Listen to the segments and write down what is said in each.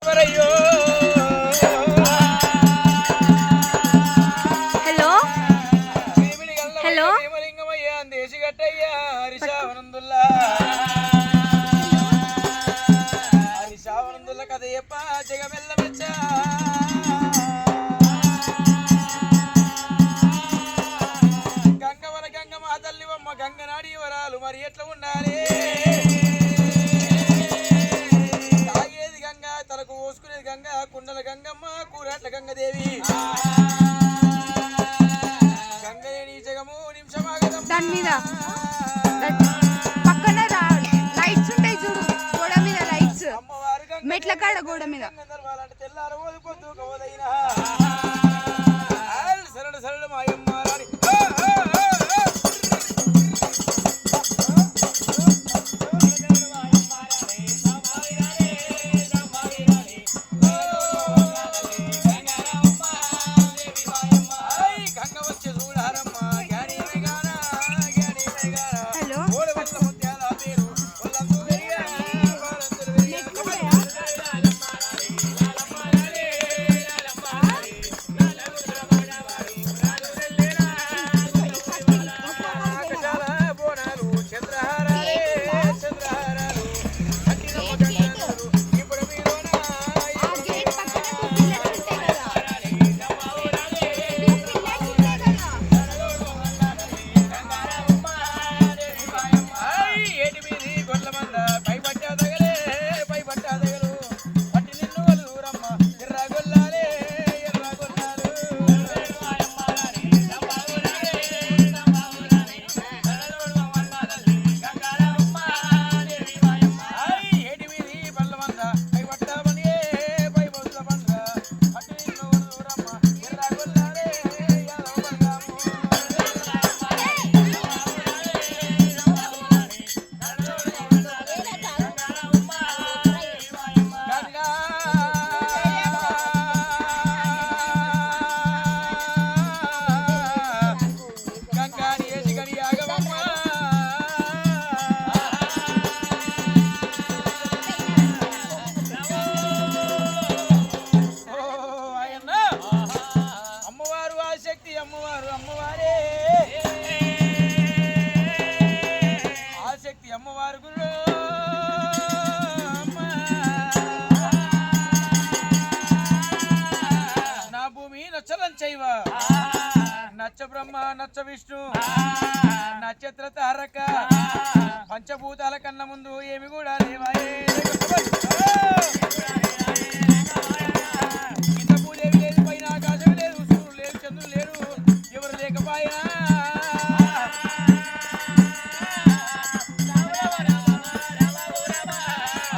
hello hello దేశగట్టయ్యా హరిశావనందుల్లా హరిశావనందుల్ల కథ చెప్ప జగమెల్ల మెచ్చ గంగవన గంగమ్మ తల్లివమ్మ గంగనాడి వరాలు మరి ఎట్లా ఉండాలి తాగేది గంగ తలకు పోసుకునేది గంగ కుండల గంగమ్మ కూరట్ల గంగదేవి గంగలేని జగము నిమిషమాగదమ్మ దాని మీద పక్కన లైట్స్ ఉంటాయి చూడు గోడ మీద లైట్స్ మెట్ల కాడ గోడ మీద తెల్లారు పొద్దు కవదైనా సరళ సరళ మాయమ్మ రాణి నచ్చ బ్రహ్మ నచ్చ విష్ణు నక్షత్ర తారక పంచభూతాల కన్నా ముందు ఏమి కూడా లేవాయే ఇంత పూజేవి లేదు పైన ఆకాశం లేదు సూర్యుడు లేదు చంద్రుడు లేరు ఎవరు లేకపోయినా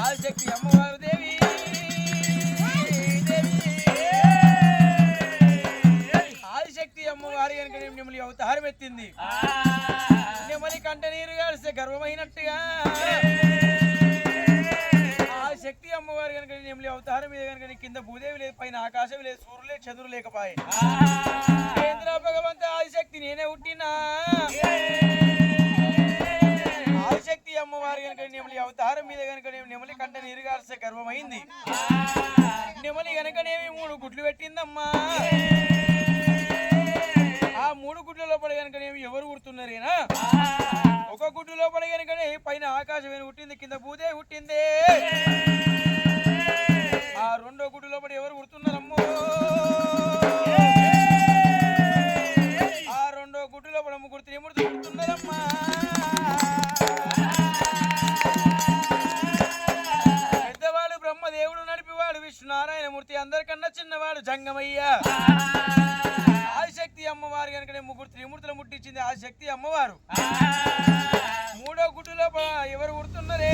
ఆదిశక్తి అమ్మవారు దేవి అమ్మవారి కనుక నెమలి అవతారం ఎత్తింది నెమలి కంట నీరు కాడిస్తే గర్వమైనట్టుగా ఆ శక్తి అమ్మవారి కనుక నెమలి అవతారం మీద కనుక కింద భూదేవి లేదు పైన ఆకాశం లేదు సూర్యుడు లేదు చంద్రుడు లేకపోయే కేంద్ర భగవంత ఆదిశక్తి నేనే పుట్టినా ఆదిశక్తి అమ్మవారి కనుక నెమలి అవతారం మీద కనుక నెమలి కంట నీరు కాడిస్తే గర్వమైంది నెమలి కనుకనేమి 3 గుడ్లు పెట్టిందమ్మా ఆ 3 గుడ్ల లోపల కనుకనేమి ఎవరు పుడుతున్నారేనా ఒక గుడ్డు లోపల కనుకనే పైన ఆకాశం పుట్టింది కింద భూదేవి పుట్టిందే ఆ 2వ గుడ్డు లోపల ఎవరు పుడుతున్నారమ్మో ఆ 2వ గుడ్డు లోపల ముగ్గురు త్రిమూర్తులు పుడుతున్నారమ్మా పెద్దవాడు బ్రహ్మదేవుడు నడిపివాడు విష్ణునారాయణమూర్తి అందరికన్నా చిన్నవాడు జంగమయ్య ఆదిశక్తి అమ్మవారు కనుక ముగ్గురు త్రిమూర్తులు ముట్టించింది ఆదిశక్తి అమ్మవారు 3వ గుడ్డు లోపల ఎవరు పుడుతున్నారే